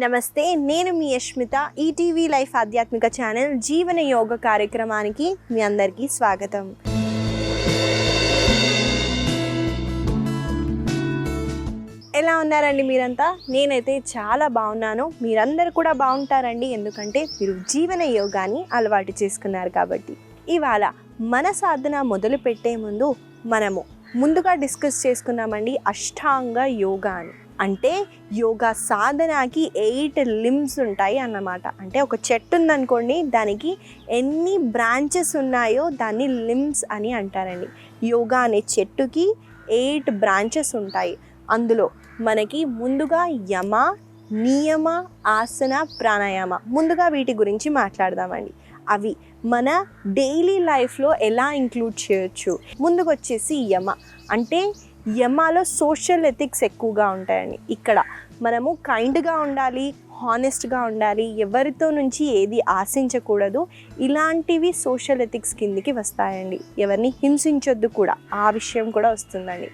నమస్తే, నేను మీ యష్మిత. ETV life ఆధ్యాత్మిక ఛానల్ జీవన యోగ కార్యక్రమానికి మీ అందరికీ స్వాగతం. ఎలా ఉన్నారండి మీరంతా? నేనైతే చాలా బాగున్నాను. మీరందరూ కూడా బాగుంటారండి, ఎందుకంటే మీరు జీవన యోగాని అలవాటు చేసుకున్నారు కాబట్టి. ఇవాళ మన సాధన మొదలు పెట్టే ముందు మనము ముందుగా డిస్కస్ చేసుకున్నామండి అష్టాంగ యోగా అని. అంటే యోగా సాధనకి 8 లిమ్స్ ఉంటాయి అన్నమాట. అంటే ఒక చెట్టు ఉందనుకోండి, దానికి ఎన్ని బ్రాంచెస్ ఉన్నాయో దాన్ని లిమ్స్ అని అంటారండి. యోగా అనే చెట్టుకి 8 బ్రాంచెస్ ఉంటాయి. అందులో మనకి ముందుగా యమ, నియమ, ఆసన, ప్రాణాయామ. ముందుగా వీటి గురించి మాట్లాడదామండి. అవి మన డైలీ లైఫ్లో ఎలా ఇంక్లూడ్ చేయొచ్చు. ముందుకు వచ్చేసి యమ. అంటే యమాలో సోషల్ ఎథిక్స్ ఎక్కువగా ఉంటాయండి. ఇక్కడ మనము కైండ్గా ఉండాలి, హానెస్ట్గా ఉండాలి, ఎవరితో నుంచి ఏది ఆశించకూడదు. ఇలాంటివి సోషల్ ఎథిక్స్ కిందికి వస్తాయండి. ఎవరిని హింసించొద్దు కూడా, ఆ విషయం కూడా వస్తుందండి.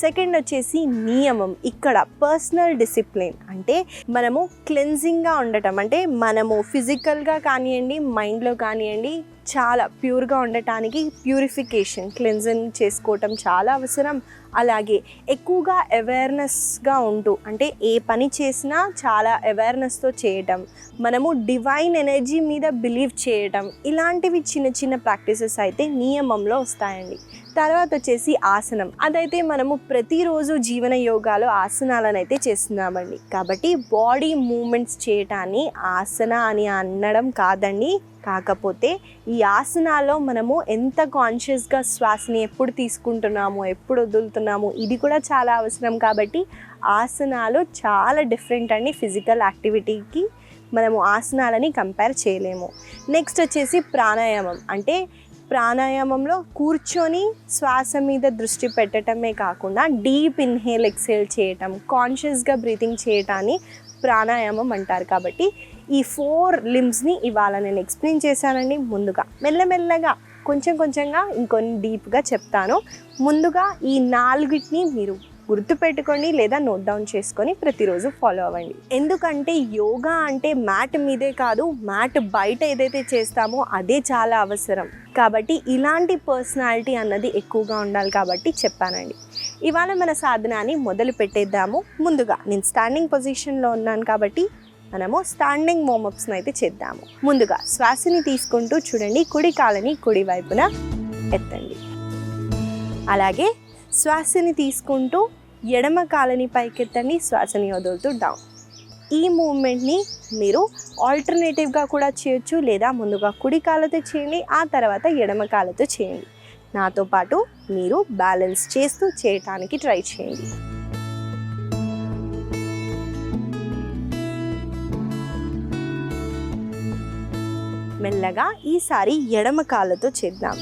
సెకండ్ వచ్చేసి నియమం. ఇక్కడ పర్సనల్ డిసిప్లిన్. అంటే మనము క్లెన్జింగ్గా ఉండటం. అంటే మనము ఫిజికల్గా కానివ్వండి, మైండ్లో కానివ్వండి చాలా ప్యూర్గా ఉండటానికి ప్యూరిఫికేషన్, క్లెన్జింగ్ చేసుకోవటం చాలా అవసరం. అలాగే ఎక్కువగా అవేర్నెస్గా ఉంటూ, అంటే ఏ పని చేసినా చాలా అవేర్నెస్తో చేయటం, మనము డివైన్ ఎనర్జీ మీద బిలీవ్ చేయటం, ఇలాంటివి చిన్న చిన్న ప్రాక్టీసెస్ అయితే నియమంలో వస్తాయండి. తర్వాత వచ్చేసి ఆసనం. అదైతే మనము ప్రతిరోజు జీవన యోగాలో ఆసనాలను అయితే చేస్తున్నామండి. కాబట్టి బాడీ మూమెంట్స్ చేయటాన్ని ఆసన అని అనడం కాదండి. కాకపోతే ఈ ఆసనాల్లో మనము ఎంత కాన్షియస్గా శ్వాసని ఎప్పుడు తీసుకుంటున్నాము, ఎప్పుడు వదులుతున్నాము, ఇది కూడా చాలా అవసరం. కాబట్టి ఆసనాలు చాలా డిఫరెంట్ అండి. ఫిజికల్ యాక్టివిటీకి మనము ఆసనాలని కంపేర్ చేయలేము. నెక్స్ట్ వచ్చేసి ప్రాణాయామం. అంటే ప్రాణాయామంలో కూర్చొని శ్వాస మీద దృష్టి పెట్టడమే కాకుండా డీప్ ఇన్హేల్ ఎక్సేల్ చేయటం, కాన్షియస్గా బ్రీతింగ్ చేయటాన్ని ప్రాణాయామం అంటారు. కాబట్టి ఈ 4 లిమ్స్ని ఇవాళ నేను ఎక్స్ప్లెయిన్ చేశానండి. ముందుగా మెల్లమెల్లగా కొంచెంగా ఇంకొన్ని డీప్గా చెప్తాను. ముందుగా ఈ 4ని మీరు గుర్తుపెట్టుకోండి లేదా నోట్ డౌన్ చేసుకొని ప్రతిరోజు ఫాలో అవ్వండి. ఎందుకంటే యోగా అంటే మ్యాట్ మీదే కాదు, మ్యాట్ బయట ఏదైతే చేస్తామో అదే చాలా అవసరం. కాబట్టి ఇలాంటి పర్సనాలిటీ అన్నది ఎక్కువగా ఉండాలి కాబట్టి చెప్పానండి. ఇవాళ మన సాధనాన్ని మొదలు పెట్టేద్దాము. ముందుగా నేను స్టాండింగ్ పొజిషన్లో ఉన్నాను కాబట్టి మనము స్టాండింగ్ వార్మప్స్ని అయితే చేద్దాము. ముందుగా శ్వాసని తీసుకుంటూ చూడండి, కుడి కాలని కుడి వైపున ఎత్తండి. అలాగే శ్వాసని తీసుకుంటూ ఎడమ కాలని పైకెత్తండి, శ్వాసని వదులుతూ డౌన్. ఈ మూమెంట్ని మీరు ఆల్టర్నేటివ్గా కూడా చేయొచ్చు, లేదా ముందుగా కుడి కాళ్ళతో చేయండి, ఆ తర్వాత ఎడమ కాళ్ళతో చేయండి. నాతో పాటు మీరు బ్యాలెన్స్ చేస్తూ చేయటానికి ట్రై చేయండి. మెల్లగా ఈసారి ఎడమ కాళ్ళతో చేద్దాం.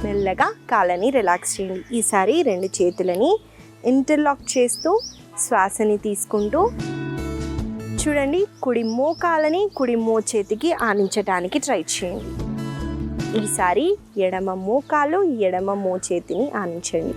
మెల్లగా కాళ్ళని రిలాక్స్ చేయండి. ఈసారి 2 చేతులని ఇంటర్లాక్ చేస్తూ శ్వాసని తీసుకుంటూ చూడండి, కుడి మోకాలని కుడి మోచేతికి ఆనించడానికి ట్రై చేయండి. ఈసారి ఎడమ మోకాలు ఎడమ మోచేతిని ఆనించండి.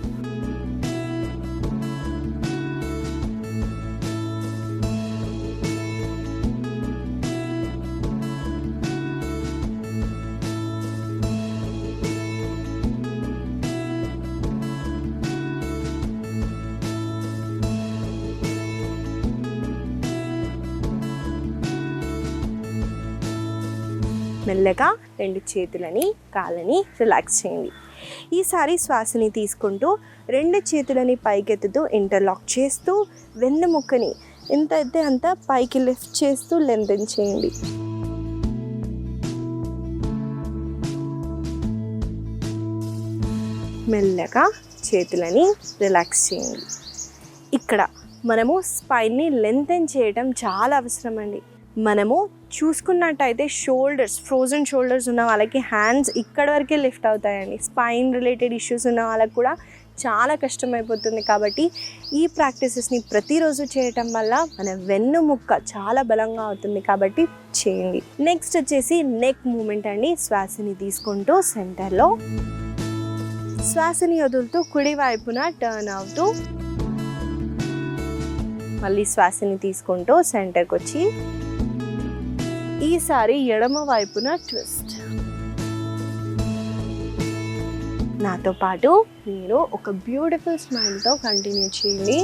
మెల్లగా 2 చేతులని కాళ్ళని రిలాక్స్ చేయండి. ఈసారి శ్వాసని తీసుకుంటూ 2 చేతులని పైకెత్తుతూ ఇంటర్లాక్ చేస్తూ వెన్నెముకని ఎంత అయితే అంత పైకి లిఫ్ట్ చేస్తూ లెంతెన్ చేయండి. మెల్లగా చేతులని రిలాక్స్ చేయండి. ఇక్కడ మనము స్పైన్ని లెంతెన్ చేయడం చాలా అవసరం అండి. మనము చూసుకున్నట్టయితే షోల్డర్స్, ఫ్రోజన్ షోల్డర్స్ ఉన్న వాళ్ళకి హ్యాండ్స్ ఇక్కడ వరకే లిఫ్ట్ అవుతాయండి. స్పైన్ రిలేటెడ్ ఇష్యూస్ ఉన్న వాళ్ళకి కూడా చాలా కష్టమైపోతుంది. కాబట్టి ఈ ప్రాక్టీసెస్ని ప్రతిరోజు చేయటం వల్ల మన వెన్నుముక్క చాలా బలంగా అవుతుంది. కాబట్టి చేయండి. నెక్స్ట్ వచ్చేసి నెక్ మూమెంట్ అండి. శ్వాసని తీసుకుంటూ సెంటర్లో, శ్వాసని వదులుతూ కుడి వైపున టర్న్ అవుతూ, మళ్ళీ శ్వాసని తీసుకుంటూ సెంటర్కి వచ్చి ఈసారి ఎడమ వైపున ట్విస్ట్. నాతో పాటు మీరు ఒక బ్యూటిఫుల్ స్మైల్తో కంటిన్యూ చేయండి.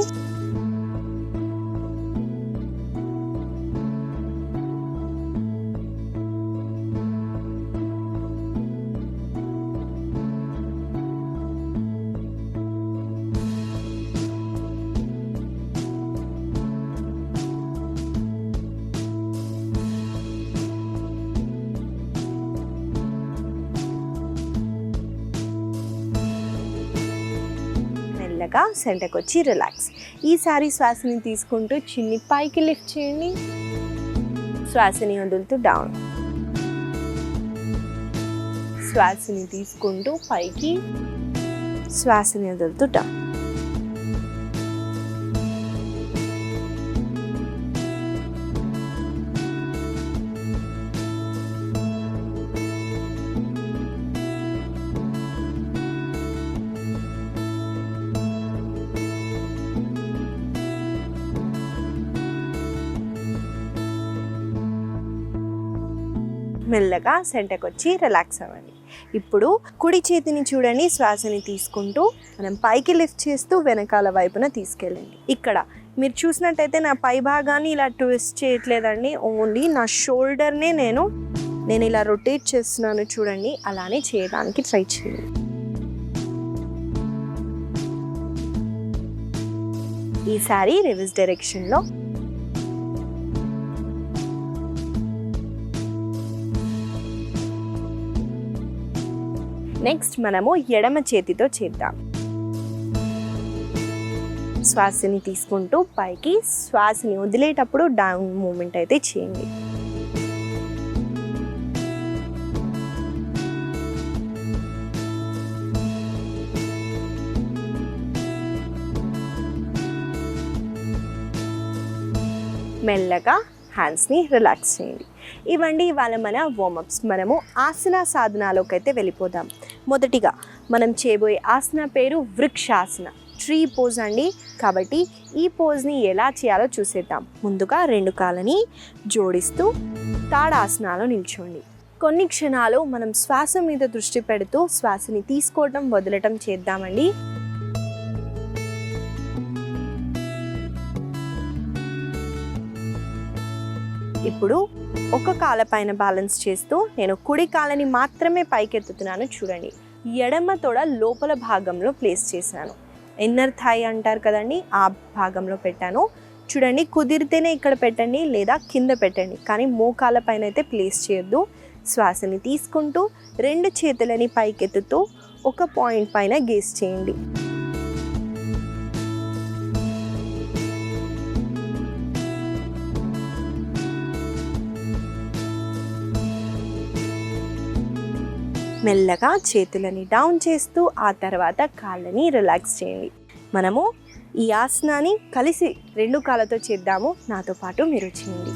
సెంటర్కి వచ్చి రిలాక్స్. ఈసారి శ్వాసని తీసుకుంటూ చిన్ని పైకి లిఫ్ట్ చేయండి. శ్వాసని వదులుతూ డౌన్. శ్వాసని తీసుకుంటూ పైకి, శ్వాసని వదులుతూ డౌన్. మెల్లగా సెంటర్కి వచ్చి రిలాక్స్ అవ్వండి. ఇప్పుడు కుడి చేతిని చూడండి. శ్వాసని తీసుకుంటూ మనం పైకి లిఫ్ట్ చేస్తూ వెనకాల వైపున తీసుకెళ్ళండి. ఇక్కడ మీరు చూసినట్టయితే నా పై భాగాన్ని ఇలా ట్విస్ట్ చేయట్లేదండి. ఓన్లీ నా షోల్డర్నే నేను ఇలా రొటేట్ చేస్తున్నాను. చూడండి, అలానే చేయడానికి ట్రై చేయండి. ఈసారి రివర్స్ డైరెక్షన్లో. నెక్స్ట్ మనము ఎడమ చేతితో చేద్దాం. శ్వాసని తీసుకుంటూ పైకి, శ్వాసని వదిలేటప్పుడు డౌన్ మూమెంట్ అయితే చేయండి. మెల్లగా హ్యాండ్స్ని రిలాక్స్ చేయండి. ఇవ్వండి ఇవాళ మన వార్మప్స్. మనము ఆసన సాధనాలోకి అయితే వెళ్ళిపోదాం. మొదటిగా మనం చేయబోయే ఆసన పేరు వృక్షాసన, ట్రీ పోజ్ అండి. కాబట్టి ఈ పోజ్ని ఎలా చేయాలో చూసేద్దాం. ముందుగా 2 కాళ్ళని జోడిస్తూ తాడాసనాలో నిల్చోండి. కొన్ని క్షణాలు మనం శ్వాస మీద దృష్టి పెడుతూ శ్వాసని తీసుకోవటం వదలటం చేద్దామండి. ఇప్పుడు ఒక కాళ్ళ పైన బ్యాలెన్స్ చేస్తూ నేను కుడి కాళ్ళని మాత్రమే పైకెత్తుతున్నాను. చూడండి, ఎడమ తొడ లోపల భాగంలో ప్లేస్ చేశాను. ఇన్నర్ థై అంటారు కదండి, ఆ భాగంలో పెట్టాను. చూడండి, కుదిరితేనే ఇక్కడ పెట్టండి లేదా కింద పెట్టండి, కానీ మోకాళ్ళ పైన అయితే ప్లేస్ చేయొద్దు. శ్వాసని తీసుకుంటూ 2 చేతులని పైకెత్తుతూ ఒక పాయింట్ పైన గేజ్ చేయండి. మెల్లగా చేతులని డౌన్ చేస్తూ ఆ తర్వాత కాళ్ళని రిలాక్స్ చేయండి. మనము ఈ ఆసనాన్ని కలిసి 2 కాళ్ళతో చేద్దాము. నాతో పాటు మీరు చేయండి.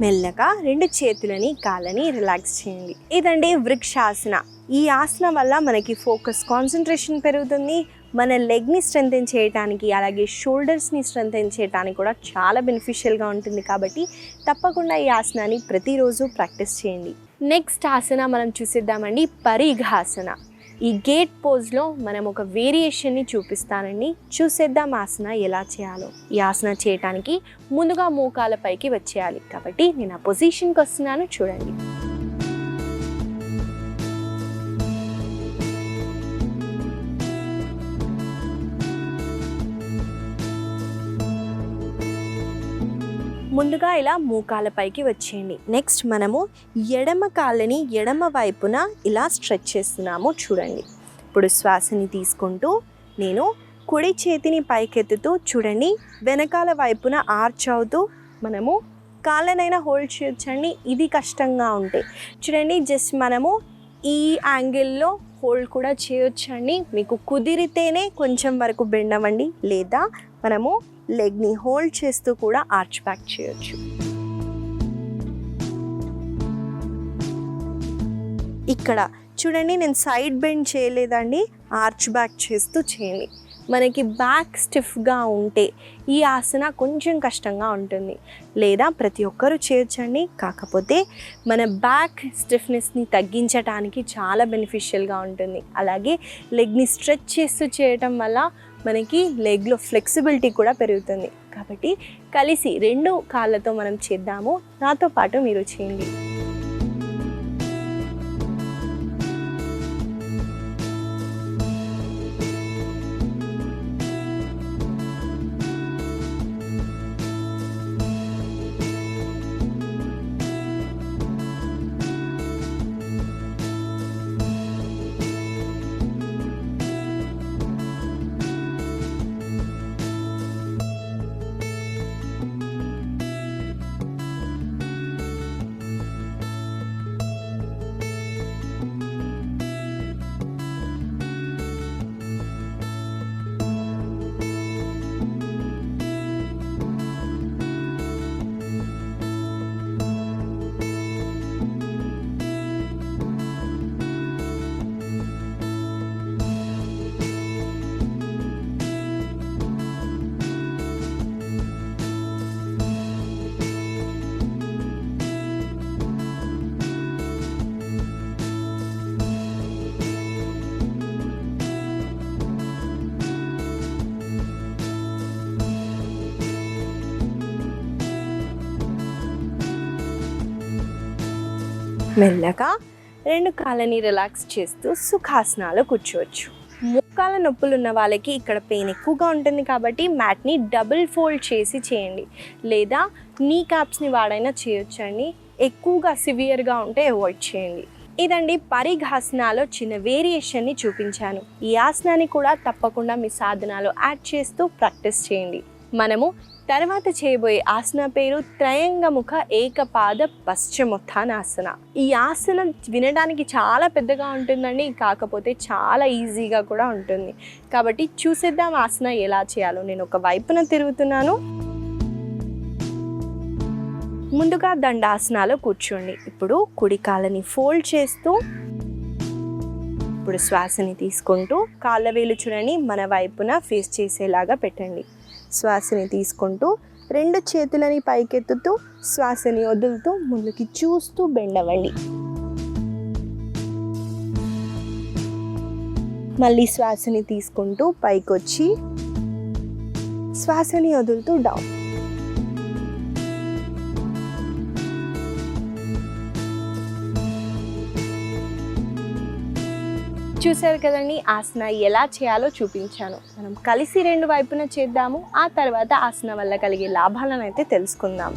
మెల్లగా 2 చేతులని కాళ్ళని రిలాక్స్ చేయండి. ఇదండి వృక్షాసన. ఈ ఆసన వల్ల మనకి ఫోకస్, కాన్సన్ట్రేషన్ పెరుగుతుంది. మన లెగ్ని స్ట్రెంథెన్ చేయడానికి, అలాగే షోల్డర్స్ని స్ట్రెంథెన్ చేయడానికి కూడా చాలా బెనిఫిషియల్గా ఉంటుంది. కాబట్టి తప్పకుండా ఈ ఆసనాన్ని ప్రతిరోజు ప్రాక్టీస్ చేయండి. నెక్స్ట్ ఆసన మనం చూసేద్దామండి, పరిఘాసన. ఈ గేట్ పోజ్లో మనం ఒక వేరియేషన్ని చూపిస్తానండి. చూసేద్దాం ఆసన ఎలా చేయాలో. ఈ ఆసన చేయడానికి ముందుగా మోకాల పైకి వచ్చేయాలి. కాబట్టి నేను ఆ పొజిషన్కి వస్తున్నాను, చూడండి. ముందుగా ఇలా మోకాల పైకి వచ్చేయండి. నెక్స్ట్ మనము ఎడమ కాళ్ళని ఎడమ వైపున ఇలా స్ట్రెచ్ చేస్తున్నాము, చూడండి. ఇప్పుడు శ్వాసని తీసుకుంటూ నేను కుడి చేతిని పైకెత్తుతూ, చూడండి, వెనకాల వైపున ఆర్చ్ అవుతూ మనము కాళ్ళనైనా హోల్డ్ చేయొచ్చండి. ఇది కష్టంగా ఉంటే చూడండి, జస్ట్ మనము ఈ యాంగిల్లో హోల్డ్ కూడా చేయొచ్చండి. మీకు కుదిరితేనే కొంచెం వరకు బెండ్ అవ్వండి, లేదా మనము లెగ్ని హోల్డ్ చేస్తూ కూడా ఆర్చ్ బ్యాక్ చేయొచ్చు. ఇక్కడ చూడండి, నేను సైడ్ బెండ్ చేయలేదండి, ఆర్చ్ బ్యాక్ చేస్తూ చేయండి. మనకి బ్యాక్ స్టిఫ్గా ఉంటే ఈ ఆసన కొంచెం కష్టంగా ఉంటుంది, లేదా ప్రతి ఒక్కరూ చేయొచ్చండి. కాకపోతే మన బ్యాక్ స్టిఫ్నెస్ని తగ్గించడానికి చాలా బెనిఫిషియల్గా ఉంటుంది. అలాగే లెగ్ని స్ట్రెచ్ చేస్తూ చేయటం వల్ల మనకి లెగ్లో ఫ్లెక్సిబిలిటీ కూడా పెరుగుతుంది. కాబట్టి కలిసి 2 కాళ్ళతో మనం చేద్దాము. నాతో పాటు మీరు చేయండి. మెల్లగా 2 కాళ్ళని రిలాక్స్ చేస్తూ సుఖాసనాలు కూర్చోవచ్చు. మోకాల నొప్పులు ఉన్న వాళ్ళకి ఇక్కడ పెయిన్ ఎక్కువగా ఉంటుంది, కాబట్టి మ్యాట్ని డబుల్ ఫోల్డ్ చేసి చేయండి, లేదా నీ క్యాప్స్ని వాడైనా చేయొచ్చండి. ఎక్కువగా సివియర్గా ఉంటే అవాయిడ్ చేయండి. ఇదండి పరిఘాసనాలో చిన్న వేరియేషన్ని చూపించాను. ఈ ఆసనాన్ని కూడా తప్పకుండా మీ సాధనాలు యాడ్ చేస్తూ ప్రాక్టీస్ చేయండి. మనము తర్వాత చేయబోయే ఆసన పేరు త్రయంగముఖ ఏకపాద పశ్చిమోత్థానాసన. ఈ ఆసన వినడానికి చాలా పెద్దగా ఉంటుందండి, కాకపోతే చాలా ఈజీగా కూడా ఉంటుంది. కాబట్టి చూసేద్దాం ఆసన ఎలా చేయాలో. నేను ఒక వైపున తిరుగుతున్నాను. ముందుగా దండాసనాలో కూర్చోండి. ఇప్పుడు కుడి కాళ్ళని ఫోల్డ్ చేస్తూ, ఇప్పుడు శ్వాసని తీసుకుంటూ కాళ్ళ వేలు చూడండి మన వైపున ఫేస్ చేసేలాగా పెట్టండి. శ్వాసని తీసుకుంటూ 2 చేతులని పైకెత్తుతూ శ్వాసని వదులుతూ ముందుకి చూస్తూ బెండ్ అవ్వండి. మళ్ళీ శ్వాసని తీసుకుంటూ పైకొచ్చి శ్వాసని వదులుతూ డౌన్. చూసారు కదండి, ఆసన ఎలా చేయాలో చూపించాను. మనం కలిసి 2 వైపున చేద్దాము. ఆ తర్వాత ఆసన వల్ల కలిగే లాభాలను అయితే తెలుసుకుందాం.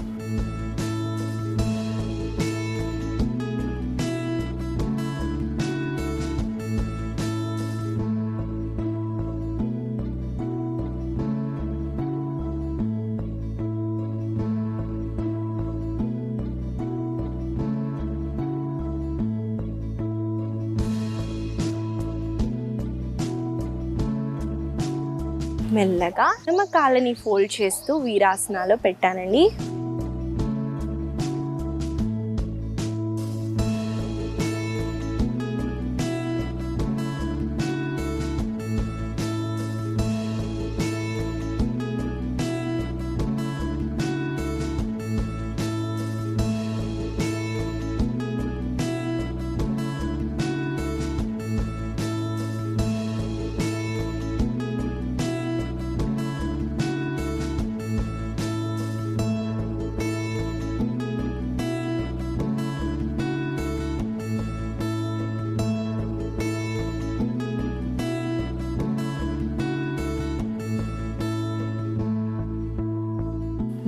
మెల్లగా మన కాళ్ళని ఫోల్డ్ చేస్తూ వీరాసనాలో పెట్టానండి.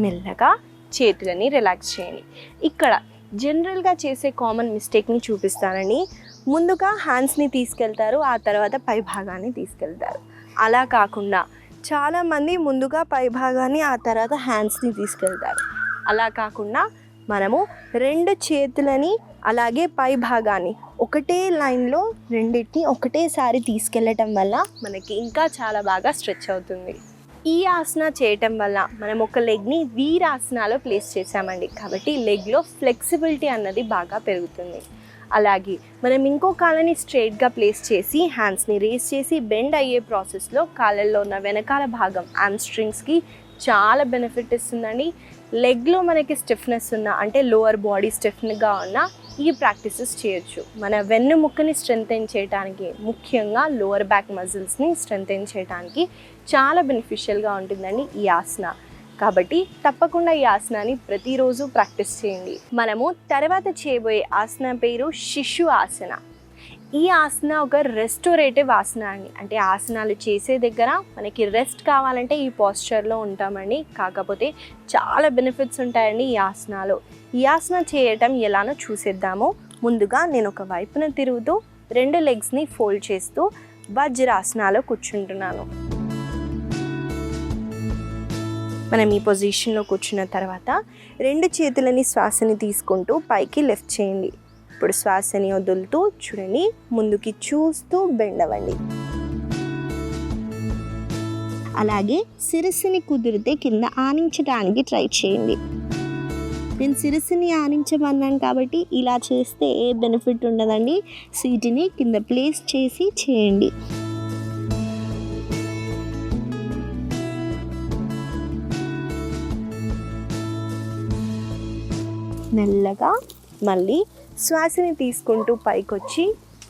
మెల్లగా చేతులని రిలాక్స్ చేయండి. ఇక్కడ జనరల్గా చేసే కామన్ మిస్టేక్ని చూపిస్తానండి. ముందుగా హ్యాండ్స్ని తీసుకెళ్తారు, ఆ తర్వాత పై భాగాన్ని తీసుకెళ్తారు. అలా కాకుండా చాలామంది ముందుగా పై భాగాన్ని ఆ తర్వాత హ్యాండ్స్ని తీసుకెళ్తారు. అలా కాకుండా మనము 2 చేతులని అలాగే పై భాగాన్ని ఒకటే లైన్లో రెండింటిని ఒకటేసారి తీసుకెళ్ళటం వల్ల మనకి ఇంకా చాలా బాగా స్ట్రెచ్ అవుతుంది. ఈ ఆసన చేయటం వల్ల మనం ఒక లెగ్ని వీరాసనాలో ప్లేస్ చేసామండి, కాబట్టి లెగ్లో ఫ్లెక్సిబిలిటీ అన్నది బాగా పెరుగుతుంది. అలాగే మనం ఇంకో కాళ్ళని స్ట్రైట్గా ప్లేస్ చేసి హ్యాండ్స్ని రేస్ చేసి బెండ్ అయ్యే ప్రాసెస్లో కాళ్ళల్లో ఉన్న వెనకాల భాగం హ్యామ్స్ట్రింగ్స్కి చాలా బెనిఫిట్ ఇస్తుందండి. లెగ్లో మనకి స్టిఫ్నెస్ ఉన్న అంటే లోవర్ బాడీ స్టిఫ్గా ఉన్న ఈ ప్రాక్టీసెస్ చేయొచ్చు. మన వెన్నుముక్కని స్ట్రెంథెన్ చేయడానికి, ముఖ్యంగా లోవర్ బ్యాక్ మజిల్స్ని స్ట్రెంథెన్ చేయడానికి చాలా బెనిఫిషియల్గా ఉంటుందండి ఈ ఆసన. కాబట్టి తప్పకుండా ఈ ఆసనాన్ని ప్రతిరోజు ప్రాక్టీస్ చేయండి. మనము తర్వాత చేయబోయే ఆసన పేరు శిశు ఆసన. ఈ ఆసన ఒక రెస్టోరేటివ్ ఆసన అండి. అంటే ఆసనాలు చేసే దగ్గర మనకి రెస్ట్ కావాలంటే ఈ పోస్చర్లో ఉంటామండి. కాకపోతే చాలా బెనిఫిట్స్ ఉంటాయండి ఈ ఆసనాలు. ఈ ఆసన చేయటం ఎలానో చూసేద్దాము. ముందుగా నేను ఒక వైపున తిరుగుతూ 2 లెగ్స్ని ఫోల్డ్ చేస్తూ వజ్రాసనాలో కూర్చుంటున్నాను. మనం ఈ పొజిషన్లో కూర్చున్న తర్వాత 2 చేతులని శ్వాసని తీసుకుంటూ పైకి లిఫ్ట్ చేయండి. ఇప్పుడు శ్వాసని వదులుతూ చూడండి, ముందుకి చూస్తూ బెండ్ అవ్వండి. అలాగే శిరస్సుని కుదిరితే కింద ఆనించడానికి ట్రై చేయండి. నేను శిరస్సుని ఆనించమన్నాను కాబట్టి ఇలా చేస్తే ఏ బెనిఫిట్ ఉండదండి. సీటుని కింద ప్లేస్ చేసి చేయండి. మెల్లగా మళ్ళీ శ్వాసని తీసుకుంటూ పైకొచ్చి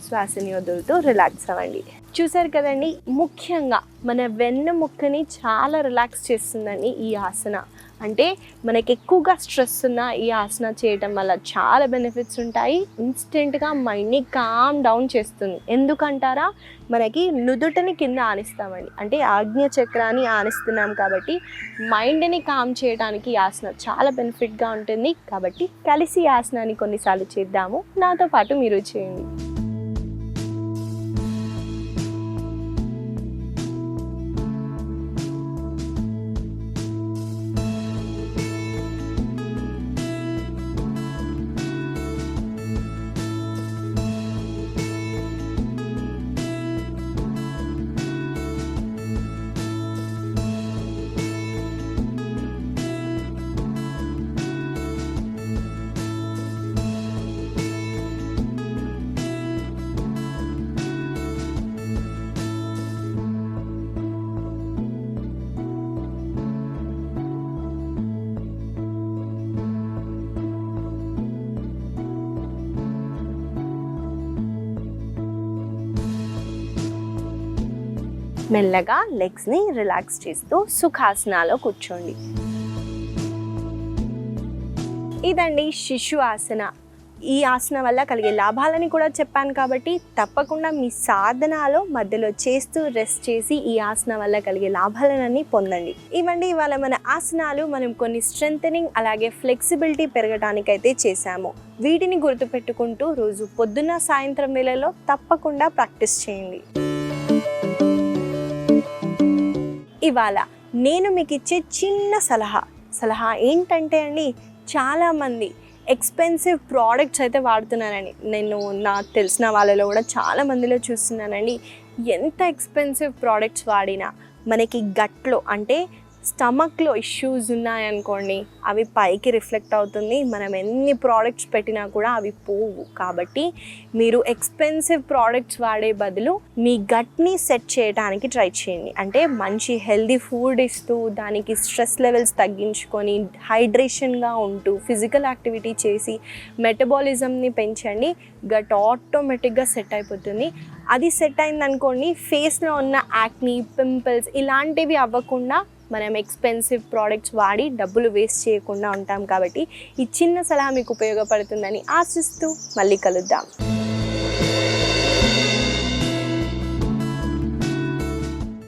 శ్వాసని వదులుతూ రిలాక్స్ అవ్వండి. చూసారు కదండి, ముఖ్యంగా మన వెన్నుముక్కని చాలా రిలాక్స్ చేస్తుందండి ఈ ఆసన. అంటే మనకి ఎక్కువగా స్ట్రెస్ ఉన్న ఈ ఆసన చేయటం వల్ల చాలా బెనిఫిట్స్ ఉంటాయి. ఇన్స్టెంట్గా మైండ్ని కామ్ డౌన్ చేస్తుంది. ఎందుకంటారా, మనకి నుదుటని కింద ఆనిస్తామండి. అంటే ఆజ్ఞ చక్రాన్ని ఆనిస్తున్నాం కాబట్టి మైండ్ని కామ్ చేయడానికి ఈ ఆసన చాలా బెనిఫిట్గా ఉంటుంది. కాబట్టి కలిసి ఈ ఆసనాన్ని కొన్నిసార్లు చేద్దాము. నాతో పాటు మీరు చేయండి. మెల్లగా లెగ్స్ని రిలాక్స్ చేస్తూ సుఖాసనాలో కూర్చోండి. ఇదండి శిశు ఆసన. ఈ ఆసన వల్ల కలిగే లాభాలని కూడా చెప్పాను కాబట్టి తప్పకుండా మీ సాధనాలో మధ్యలో చేస్తూ రెస్ట్ చేసి ఈ ఆసన వల్ల కలిగే లాభాలన్నీ పొందండి. ఇవ్వండి ఇవాళ మన ఆసనాలు. మనం కొన్ని స్ట్రెంథనింగ్ అలాగే ఫ్లెక్సిబిలిటీ పెరగడానికైతే చేశాము. వీటిని గుర్తుపెట్టుకుంటూ రోజు పొద్దున్న సాయంత్రం వేళలో తప్పకుండా ప్రాక్టీస్ చేయండి. ఇవాళ నేను మీకు ఇచ్చే చిన్న సలహా ఏంటంటే అండి, చాలామంది ఎక్స్పెన్సివ్ ప్రోడక్ట్స్ అయితే వాడుతున్నానండి. నేను నాకు తెలిసిన వాళ్ళలో కూడా చాలా మందిలో చూస్తున్నానండి. ఎంత ఎక్స్పెన్సివ్ ప్రోడక్ట్స్ వాడినా మనకి గట్లో అంటే స్టమక్లో ఇష్యూస్ ఉన్నాయనుకోండి, అవి పైకి రిఫ్లెక్ట్ అవుతుంది. మనం ఎన్ని ప్రోడక్ట్స్ పెట్టినా కూడా అవి పోవు. కాబట్టి మీరు ఎక్స్పెన్సివ్ ప్రోడక్ట్స్ వాడే బదులు మీ గట్ని సెట్ చేయడానికి ట్రై చేయండి. అంటే మంచి హెల్దీ ఫుడ్ ఇస్తూ, దానికి స్ట్రెస్ లెవెల్స్ తగ్గించుకొని, హైడ్రేషన్గా ఉంటూ, ఫిజికల్ యాక్టివిటీ చేసి మెటబాలిజంని పెంచండి. గట్ ఆటోమేటిక్గా సెట్ అయిపోతుంది. అది సెట్ అయిందనుకోండి, ఫేస్లో ఉన్న యాక్నీ, పింపుల్స్ ఇలాంటివి అవ్వకుండా మనం ఎక్స్పెన్సివ్ ప్రోడక్ట్స్ వాడి డబ్బులు వేస్ట్ చేయకుండా ఉంటాం. కాబట్టి ఈ చిన్న సలహా మీకు ఉపయోగపడుతుందని ఆశిస్తూ మళ్ళీ కలుద్దాం.